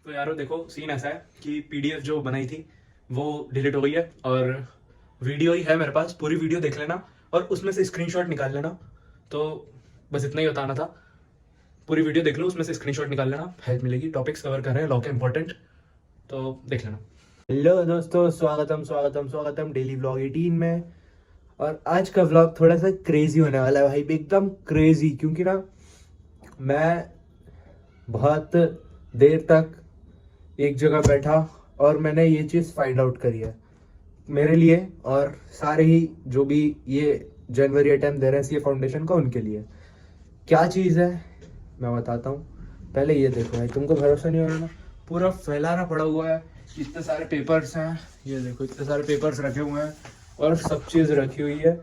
तो यारो देखो, सीन ऐसा है कि पीडीएफ जो बनाई थी वो डिलीट हो गई है और वीडियो ही है मेरे पास। पूरी वीडियो देख लेना और उसमें से स्क्रीनशॉट निकाल लेना। तो बस इतना ही बताना था। पूरी वीडियो देख लो, उसमें से स्क्रीनशॉट निकाल लेना, हेल्प मिलेगी। टॉपिक्स कवर कर रहे हैं लॉ के इंपॉर्टेंट, तो देख लेना। हेलो दोस्तों, स्वागतम स्वागतम स्वागतम डेली व्लॉग 18 में। और आज का व्लॉग थोड़ा सा क्रेजी होने वाला है भाई, एकदम क्रेजी। क्योंकि ना मैं बहुत देर तक एक जगह बैठा और मैंने ये चीज़ फाइंड आउट करी है मेरे लिए और सारे ही जो भी ये जनवरी अटेम्प्ट दे रहे हैं सीए फाउंडेशन का, उनके लिए। क्या चीज़ है मैं बताता हूँ। पहले ये देखो भाई, तुमको भरोसा नहीं हो रहा ना, पूरा फैलाना पड़ा हुआ है। इतने सारे पेपर्स हैं, ये देखो इतने सारे पेपर्स रखे हुए हैं और सब चीज़ रखी हुई है।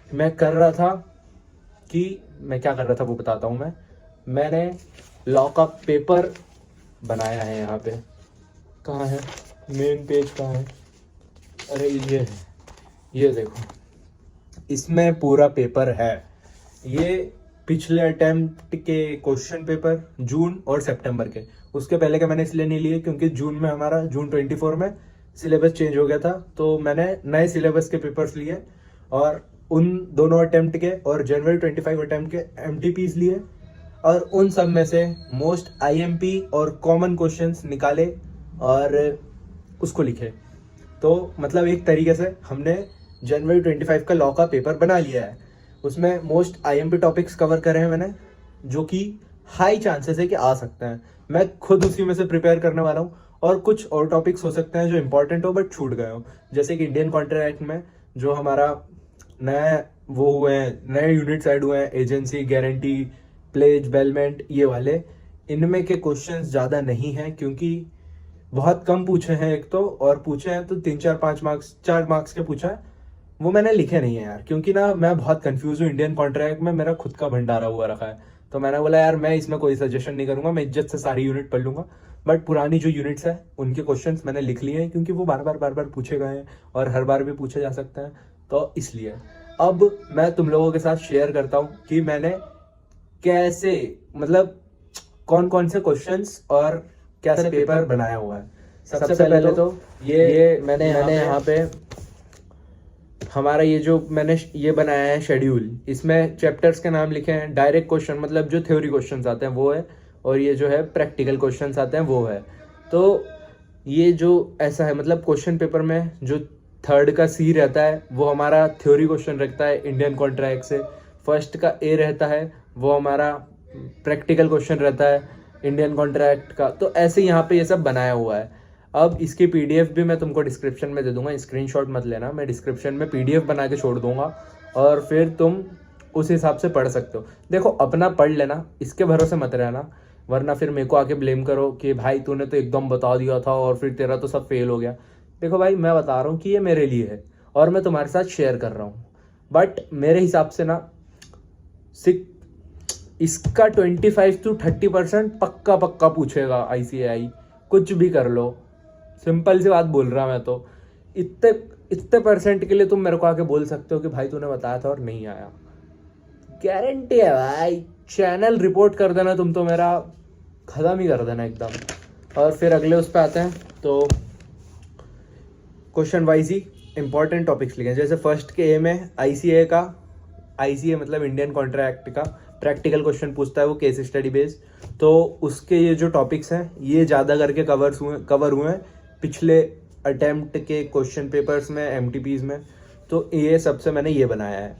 मैं कर रहा था कि मैं क्या कर रहा था वो बताता हूँ। मैंने लॉ का पेपर बनाया है। यहाँ पे कहाँ है मेन पेज, कहाँ है? अरे ये है, ये देखो, इसमें पूरा पेपर है। ये पिछले अटेम्प्ट के क्वेश्चन पेपर जून और सितंबर के, उसके पहले के मैंने इसलिए नहीं लिए क्योंकि जून में हमारा जून 24 में सिलेबस चेंज हो गया था, तो मैंने नए सिलेबस के पेपर्स लिए और उन दोनों अटेम्प्ट के और जनवरी 25 अटेम्प्ट के एमटीपीज लिए और उन सब में से मोस्ट आईएमपी और कॉमन क्वेश्चंस निकाले और उसको लिखे। तो मतलब एक तरीके से हमने जनवरी 25 का लॉ का पेपर बना लिया है। उसमें मोस्ट आईएमपी टॉपिक्स कवर करे हैं मैंने, जो कि हाई चांसेस है कि आ सकते हैं। मैं खुद उसी में से प्रिपेयर करने वाला हूँ और कुछ और टॉपिक्स हो सकते हैं जो इंपॉर्टेंट हो बट छूट गए हो। जैसे कि इंडियन कॉन्ट्रैक्ट में जो हमारा नया वो हुए हैं, नए यूनिट्स ऐड हुए हैं, एजेंसी, गारंटी, प्लेज, बेलमेंट, ये वाले, इनमें के क्वेश्चंस ज़्यादा नहीं हैं क्योंकि बहुत कम पूछे हैं एक तो, और पूछे हैं तो 3 4 5 मार्क्स 4 मार्क्स के पूछा है, वो मैंने लिखे नहीं है यार। क्योंकि ना मैं बहुत कंफ्यूज हूँ, इंडियन कॉन्ट्रैक्ट में मेरा खुद का भंडारा हुआ रखा है। तो मैंने बोला यार मैं इसमें कोई सजेशन नहीं करूंगा, मैं इज्जत से सारी यूनिट पढ़ लूंगा। बट पुरानी जो यूनिट्स है उनके क्वेश्चंस मैंने लिख लिए हैं क्योंकि वो बार बार पूछे गए हैं और हर बार भी पूछे जा सकते हैं, तो इसलिए अब मैं तुम लोगों के साथ शेयर करता हूँ कि मैंने कैसे, मतलब कौन कौन से क्वेश्चंस और कैसे पेपर बनाया हुआ है। सबसे पहले तो ये मैंने यहाँ पे हमारा ये जो मैंने ये बनाया है शेड्यूल, इसमें चैप्टर्स के नाम लिखे हैं। डायरेक्ट क्वेश्चन मतलब जो थ्योरी क्वेश्चंस आते हैं वो है, और ये जो है प्रैक्टिकल क्वेश्चंस आते हैं वो है। तो ये जो ऐसा है, मतलब क्वेश्चन पेपर में जो थर्ड का सी रहता है वो हमारा थ्योरी क्वेश्चन रखता है इंडियन कॉन्ट्रैक्ट से। फर्स्ट का ए रहता है वो हमारा प्रैक्टिकल क्वेश्चन रहता है इंडियन कॉन्ट्रैक्ट का। तो ऐसे यहाँ पे ये सब बनाया हुआ है। अब इसकी पीडीएफ भी मैं तुमको डिस्क्रिप्शन में दे दूंगा, स्क्रीनशॉट मत लेना, मैं डिस्क्रिप्शन में पीडीएफ बना के छोड़ दूंगा और फिर तुम उस हिसाब से पढ़ सकते हो। देखो अपना पढ़ लेना, इसके भरोसे मत रहना, वरना फिर मेरे को आके ब्लेम करो कि भाई तूने तो एकदम बता दिया था और फिर तेरा तो सब फेल हो गया। देखो भाई, मैं बता रहा हूँ कि ये मेरे लिए है और मैं तुम्हारे साथ शेयर कर रहा हूँ। बट मेरे हिसाब से ना इसका 25 to 30% पक्का पक्का पूछेगा आईसीएआई, कुछ भी कर लो। सिंपल सी बात बोल रहा मैं तो। इतने इतने परसेंट के लिए तुम मेरे को आके बोल सकते हो कि भाई तूने बताया था और नहीं आया। गारंटी है भाई, चैनल रिपोर्ट कर देना तुम तो, मेरा खत्म ही कर देना एकदम। और फिर अगले उस पर आते हैं तो क्वेश्चन वाइज ही इंपॉर्टेंट टॉपिक्स लिखे। जैसे फर्स्ट के ए में आईसीए का, आईसीए मतलब इंडियन कॉन्ट्रैक्ट का प्रैक्टिकल क्वेश्चन पूछता है, वो केस स्टडी बेस्ड। तो उसके ये जो टॉपिक्स हैं ये ज़्यादा करके कवर हुए हैं पिछले अटेम्प्ट के क्वेश्चन पेपर्स में, एमटीपीज में। तो ये सबसे मैंने ये बनाया है।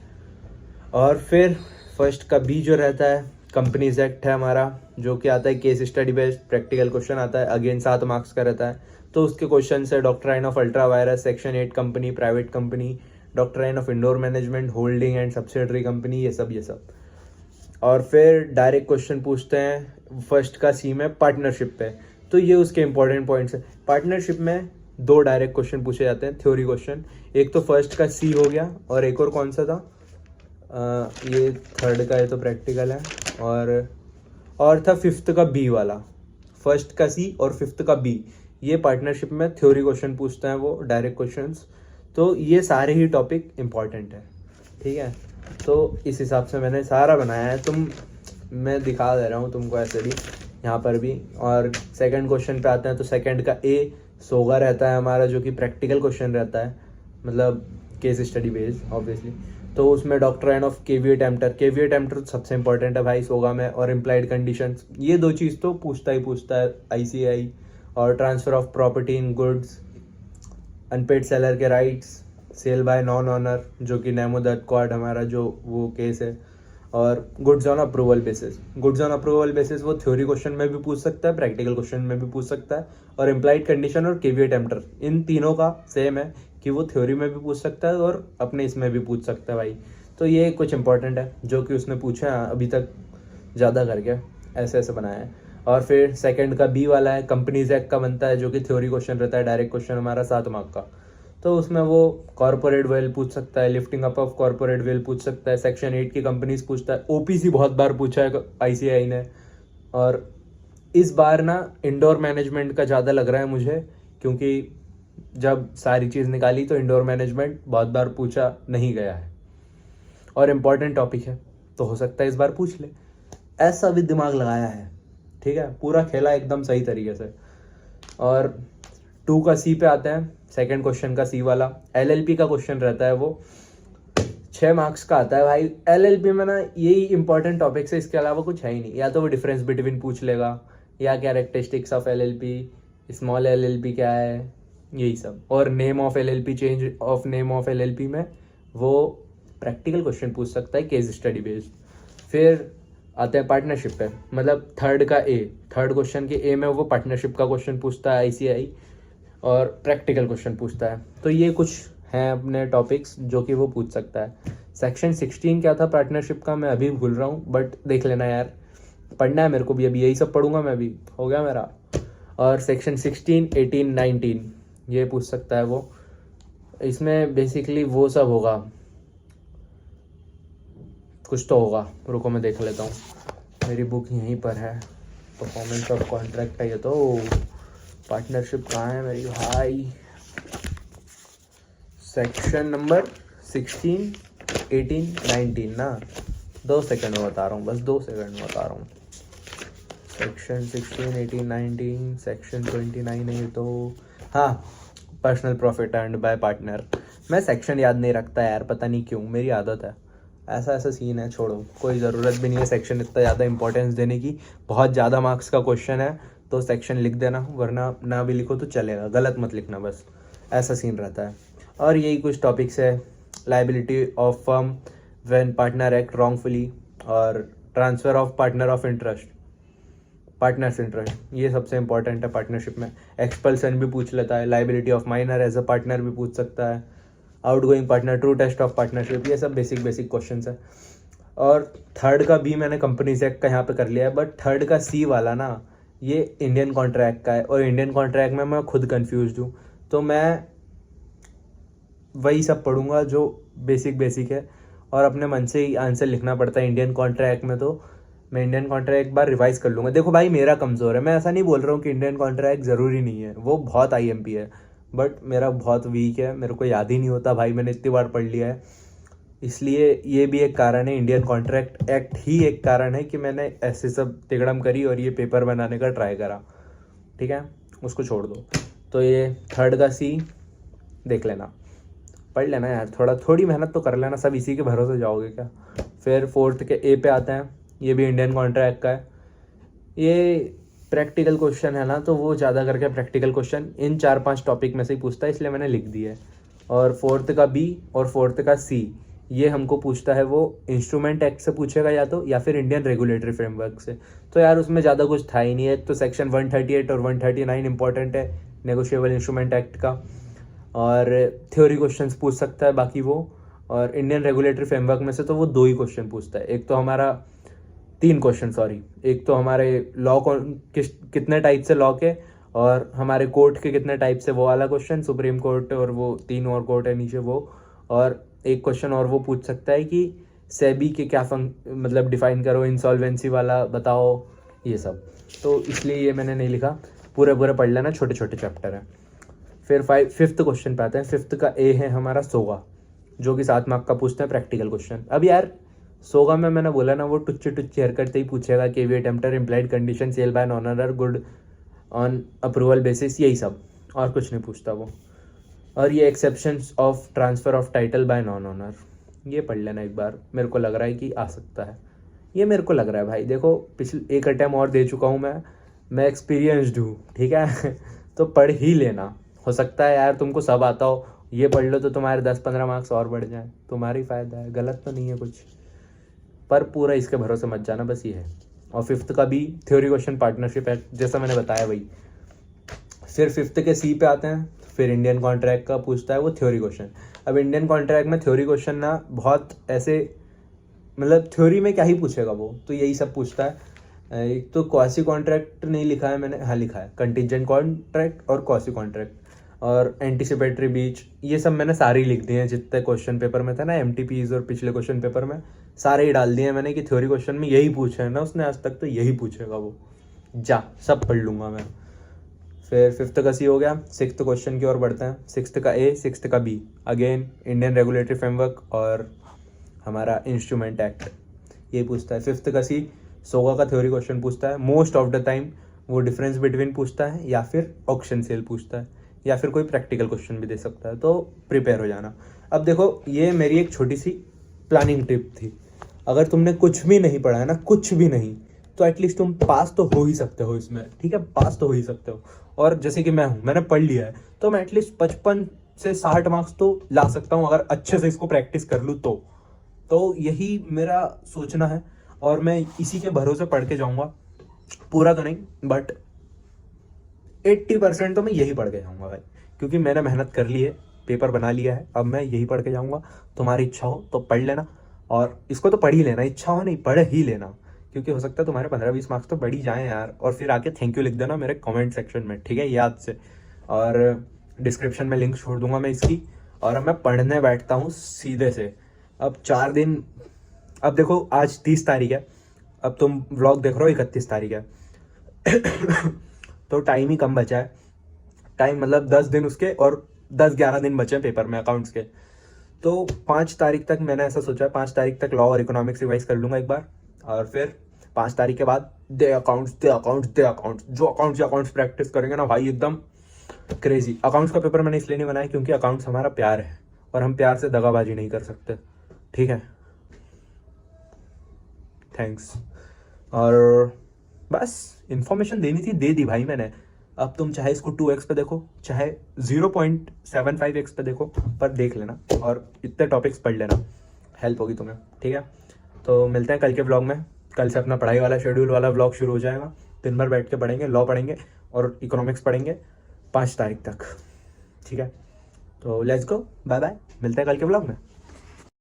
और फिर फर्स्ट का बी जो रहता है कंपनीज एक्ट है हमारा, जो कि आता है case study based practical question आता है, अगेन 7 मार्क्स का रहता है। तो उसके क्वेश्चन है doctrine of ultra vires, section 8 company, private company, doctrine of indoor management, holding and subsidiary company, ये सब। और फिर डायरेक्ट क्वेश्चन पूछते हैं फर्स्ट का सी में पार्टनरशिप पे। तो ये उसके इंपॉर्टेंट पॉइंट्स है। पार्टनरशिप में 2 डायरेक्ट क्वेश्चन पूछे जाते हैं थ्योरी क्वेश्चन। एक तो फर्स्ट का सी हो गया और एक और कौन सा था, ये थर्ड का, ये तो प्रैक्टिकल है। और था फिफ्थ का बी वाला। फर्स्ट का सी और फिफ्थ का बी, ये पार्टनरशिप में थ्योरी क्वेश्चन पूछते हैं वो डायरेक्ट क्वेश्चंस। तो ये सारे ही टॉपिक इंपॉर्टेंट है, ठीक है। तो इस हिसाब से मैंने सारा बनाया है। तुम मैं दिखा दे रहा हूँ तुमको ऐसे भी, यहाँ पर भी। और सेकंड क्वेश्चन पे आते हैं तो सेकंड का ए सोगा रहता है हमारा, जो कि प्रैक्टिकल क्वेश्चन रहता है, मतलब केस स्टडी बेस्ड ऑब्वियसली। तो उसमें doctrine of caveat emptor, caveat emptor सबसे इंपॉर्टेंट है भाई सोगा में, और इम्प्लाइड कंडीशंस, ये दो चीज़ तो पूछता है ICAI। और transfer of property in goods, unpaid seller के rights, sale by non owner, जो कि नेमो दत्त क्वाड हमारा जो वो केस है। और goods on approval basis, goods on approval basis वो थ्योरी क्वेश्चन में भी पूछ सकता है, प्रैक्टिकल क्वेश्चन में भी पूछ सकता है। और इम्प्लाइड कंडीशन और केविएट एम्प्टर, इन तीनों का सेम है कि वो थ्योरी में भी पूछ सकता है और अपने इसमें भी पूछ सकता है भाई। तो ये कुछ इंपॉर्टेंट है जो कि उसने पूछा है अभी तक ज़्यादा करके, ऐसे ऐसे बनाया है। और फिर सेकंड का बी वाला है, कंपनीज एक्ट का बनता है, जो कि थ्योरी क्वेश्चन रहता है, डायरेक्ट क्वेश्चन हमारा 7 मार्क का। तो उसमें वो कॉर्पोरेट वेल पूछ सकता है, lifting up of corporate veil पूछ सकता है, सेक्शन 8 की कंपनीज पूछता है, OPC बहुत बार पूछा है ICAI ने। और इस बार ना इंडोर मैनेजमेंट का ज़्यादा लग रहा है मुझे, क्योंकि जब सारी चीज़ निकाली तो इंडोर मैनेजमेंट बहुत बार पूछा नहीं गया है और इम्पॉर्टेंट टॉपिक है, तो हो सकता है इस बार पूछ ले। ऐसा भी दिमाग लगाया है, ठीक है, पूरा खेला एकदम सही तरीके से। और 2 का C पे आता है, सेकंड क्वेश्चन का C वाला LLP का क्वेश्चन रहता है, वो 6 मार्क्स का आता है भाई। LLP में ना यही इंपॉर्टेंट टॉपिक्स है, इसके अलावा कुछ है ही नहीं। या तो वो डिफरेंस बिटवीन पूछ लेगा, या characteristics of LLP, small LLP क्या है, यही सब। और name of LLP, change of name of LLP में वो प्रैक्टिकल क्वेश्चन पूछ सकता है, केस स्टडी बेस्ड। फिर आते हैं पार्टनरशिप पे, मतलब थर्ड का ए, थर्ड क्वेश्चन के ए में वो पार्टनरशिप का क्वेश्चन पूछता है ICAI और प्रैक्टिकल क्वेश्चन पूछता है। तो ये कुछ हैं अपने टॉपिक्स जो कि वो पूछ सकता है। सेक्शन 16 क्या था पार्टनरशिप का, मैं अभी भूल रहा हूँ, बट देख लेना यार, पढ़ना है मेरे को भी, अभी यही सब पढ़ूंगा मैं भी, हो गया मेरा। और सेक्शन 16, 18, 19 ये पूछ सकता है वो। इसमें बेसिकली वो सब होगा, कुछ तो होगा, रुको मैं देख लेता हूँ, मेरी बुक यहीं पर है, परफॉर्मेंस ऑफ कॉन्ट्रैक्ट है ये तो। पार्टनरशिप कहाँ है मेरी भाई, सेक्शन नंबर 16, 18, 19 ना, 2 सेकंड में बता रहा हूँ, बस 2 सेकंड में बता रहा हूँ। सेक्शन 16, 18, 19, सेक्शन 29 है ये तो, हाँ, personal profit earned bye partner. मैं सेक्शन याद नहीं रखता यार, पता नहीं क्यों, मेरी आदत है, ऐसा ऐसा सीन है, छोड़ो, कोई ज़रूरत भी नहीं है सेक्शन इतना ज़्यादा इंपॉर्टेंस देने की। बहुत ज़्यादा मार्क्स का क्वेश्चन है तो सेक्शन लिख देना, वरना ना भी लिखो तो चलेगा, गलत मत लिखना, बस ऐसा सीन रहता है। और यही कुछ टॉपिक्स है, liability of firm when partner act wrongfully, और transfer of partner of interest, partners interest, ये सबसे इंपॉर्टेंट है पार्टनरशिप में। एक्सपल्सन भी पूछ लेता है, liability of minor as a partner भी पूछ सकता है, outgoing partner, true test of partnership, ये सब बेसिक बेसिक क्वेश्चंस है। और थर्ड का बी मैंने कंपनीज एक्ट का यहाँ पे कर लिया है, बट थर्ड का सी वाला ना ये इंडियन कॉन्ट्रैक्ट का है, और इंडियन कॉन्ट्रैक्ट में मैं खुद कंफ्यूज हूँ, तो मैं वही सब पढ़ूंगा जो बेसिक बेसिक है, और अपने मन से ही आंसर लिखना पड़ता है इंडियन कॉन्ट्रैक्ट में। तो मैं इंडियन कॉन्ट्रैक्ट एक बार रिवाइज कर लूँगा। देखो भाई मेरा कमज़ोर है, मैं ऐसा नहीं बोल रहा हूँ कि इंडियन कॉन्ट्रैक्ट ज़रूरी नहीं है, वो बहुत IMP है, बट मेरा बहुत वीक है, मेरे को याद ही नहीं होता भाई, मैंने इतनी बार पढ़ लिया है, इसलिए ये भी एक कारण है। इंडियन कॉन्ट्रैक्ट एक्ट ही एक कारण है कि मैंने ऐसे सब तिगड़म करी और ये पेपर बनाने का ट्राई करा, ठीक है, उसको छोड़ दो। तो ये थर्ड का सी देख लेना, पढ़ लेना यार, थोड़ी मेहनत तो कर लेना, सब इसी के भरोसे जाओगे क्या। फिर फोर्थ के ए पे आते हैं, ये भी इंडियन कॉन्ट्रैक्ट का है, ये प्रैक्टिकल क्वेश्चन है ना, तो वो ज़्यादा करके प्रैक्टिकल क्वेश्चन इन 4-5 टॉपिक में से ही पूछता है, इसलिए मैंने लिख दिया है। और फोर्थ का बी और फोर्थ का सी ये हमको पूछता है, वो इंस्ट्रूमेंट एक्ट से पूछेगा या फिर इंडियन रेगुलेटरी फ्रेमवर्क से। तो यार उसमें ज़्यादा कुछ था ही नहीं है, तो सेक्शन 138 और 139 इंपॉर्टेंट है नेगोशिएबल इंस्ट्रूमेंट एक्ट का, और थ्योरी क्वेश्चंस पूछ सकता है बाकी वो। और इंडियन रेगुलेटरी फ्रेमवर्क में से तो वो 2 ही क्वेश्चन पूछता है, एक तो हमारा 3 क्वेश्चन सॉरी, एक तो हमारे लॉ कितने टाइप से लॉ के, और हमारे कोर्ट के कितने टाइप से वो वाला क्वेश्चन, सुप्रीम कोर्ट और वो 3 और कोर्ट है नीचे वो। और एक क्वेश्चन और वो पूछ सकता है कि सेबी के क्या मतलब डिफाइन करो, इंसॉल्वेंसी वाला बताओ, ये सब। तो इसलिए ये मैंने नहीं लिखा, पूरे पढ़ लेना, छोटे छोटे चैप्टर हैं। फिर फिफ्थ क्वेश्चन पे आते हैं, फिफ्थ का ए है हमारा सोगा, जो कि 7 मार्क का पूछते हैं प्रैक्टिकल क्वेश्चन। अब यार सोगा में मैंने बोला ना वो टुच्ची टुच्ची हरकत ही पूछेगा कि वी अटेम्प्टर implied condition sale by non owner good on approval basis, यही सब, और कुछ नहीं पूछता वो। और ये exceptions of transfer of title by non owner, ये पढ़ लेना एक बार, मेरे को लग रहा है कि आ सकता है, ये मेरे को लग रहा है भाई। देखो पिछले एक अटैम्प्ट और दे चुका हूँ मैं एक्सपीरियंसड हूँ, ठीक है तो पढ़ ही लेना। हो सकता है यार तुमको सब आता हो, ये पढ़ लो तो तुम्हारे 10-15 मार्क्स और बढ़ जाए, तुम्हारा ही फ़ायदा है, गलत तो नहीं है कुछ, पर पूरा इसके भरोसे मत जाना, बस ये है। और फिफ्थ का भी थ्योरी क्वेश्चन पार्टनरशिप है, जैसा मैंने बताया भाई। फिर फिफ्थ के सी पे आते हैं, फिर इंडियन कॉन्ट्रैक्ट का पूछता है वो थ्योरी क्वेश्चन। अब इंडियन कॉन्ट्रैक्ट में थ्योरी क्वेश्चन ना बहुत ऐसे, मतलब थ्योरी में क्या ही पूछेगा वो, तो यही सब पूछता है। एक तो क्वासी कॉन्ट्रैक्ट नहीं लिखा है मैंने, हाँ लिखा है कंटिजेंट कॉन्ट्रैक्ट और क्वासी कॉन्ट्रैक्ट और एंटीसिपेटरी बीच, ये सब मैंने सारे ही लिख दिए हैं जितने क्वेश्चन पेपर में था ना, एमटीपीज और पिछले क्वेश्चन पेपर में सारे ही डाल दिए हैं मैंने कि थ्योरी क्वेश्चन में यही पूछा है ना उसने आज तक, तो यही पूछेगा वो, जा सब पढ़ लूँगा मैं। फिर फिफ्थ का सी हो गया, सिक्स्थ क्वेश्चन की ओर बढ़ते हैं। सिक्स्थ का ए, सिक्स्थ का B, again Indian regulatory framework और हमारा इंस्ट्रूमेंट एक्ट, ये पूछता है। फिफ्थ का सी, सोगा का थ्योरी क्वेश्चन पूछता है, मोस्ट ऑफ द टाइम वो डिफरेंस बिटवीन पूछता है या फिर ऑक्शन सेल पूछता है या फिर कोई प्रैक्टिकल क्वेश्चन भी दे सकता है, तो प्रिपेयर हो जाना। अब देखो ये मेरी एक छोटी सी प्लानिंग टिप थी, अगर तुमने कुछ भी नहीं पढ़ा है ना, कुछ भी नहीं, तो एटलीस्ट तुम पास तो हो ही सकते हो इसमें, ठीक है, पास तो हो ही सकते हो। और जैसे कि मैं हूँ, मैंने पढ़ लिया है, तो मैं एटलीस्ट 55 से 60 मार्क्स तो ला सकता हूँ अगर अच्छे से इसको प्रैक्टिस कर लूँ तो यही मेरा सोचना है और मैं इसी के भरोसे पढ़ के जाऊँगा। पूरा तो नहीं बट 80% तो मैं यही पढ़ के जाऊँगा भाई, क्योंकि मैंने मेहनत कर ली है, पेपर बना लिया है, अब मैं यही पढ़ के जाऊँगा। तुम्हारी इच्छा हो तो पढ़ लेना, और इसको तो पढ़ ही लेना, इच्छा हो नहीं पढ़ ही लेना, क्योंकि हो सकता है तुम्हारे 15-20 मार्क्स तो बढ़ ही जाएँ यार। और फिर आके थैंक यू लिख देना मेरे कमेंट सेक्शन में, ठीक है, याद से। और डिस्क्रिप्शन में लिंक छोड़ दूंगा मैं इसकी। और अब मैं पढ़ने बैठता हूँ सीधे से। अब 4 दिन, अब देखो आज 30 तारीख है, अब तुम व्लॉग देख रहे हो 31 तारीख है तो टाइम ही कम बचा है, टाइम मतलब 10 दिन उसके, और 10-11 दिन बचे हैं पेपर में अकाउंट्स के। तो 5 तारीख तक मैंने ऐसा सोचा है, 5 तारीख तक लॉ और इकोनॉमिक्स रिवाइज कर लूँगा एक बार, और फिर 5 तारीख के बाद दे अकाउंट्स, जो अकाउंट्स प्रैक्टिस करेंगे ना भाई, एकदम क्रेजी। अकाउंट्स का पेपर मैंने इसलिए नहीं बनाया क्योंकि अकाउंट्स हमारा प्यार है और हम प्यार से दगाबाजी नहीं कर सकते, ठीक है, थैंक्स। और बस इन्फॉर्मेशन देनी थी, दे दी भाई मैंने। अब तुम चाहे इसको 2x पे देखो, चाहे 0.75x पे देखो, पर देख लेना और इतने टॉपिक्स पढ़ लेना, हेल्प होगी तुम्हें, ठीक है। तो मिलते हैं कल के व्लॉग में। कल से अपना पढ़ाई वाला शेड्यूल वाला व्लॉग शुरू हो जाएगा, दिन भर बैठ के पढ़ेंगे, लॉ पढ़ेंगे और इकोनॉमिक्स पढ़ेंगे 5 तारीख तक, ठीक है। तो लेट्स गो, बाय बाय, मिलते हैं कल के व्लॉग में।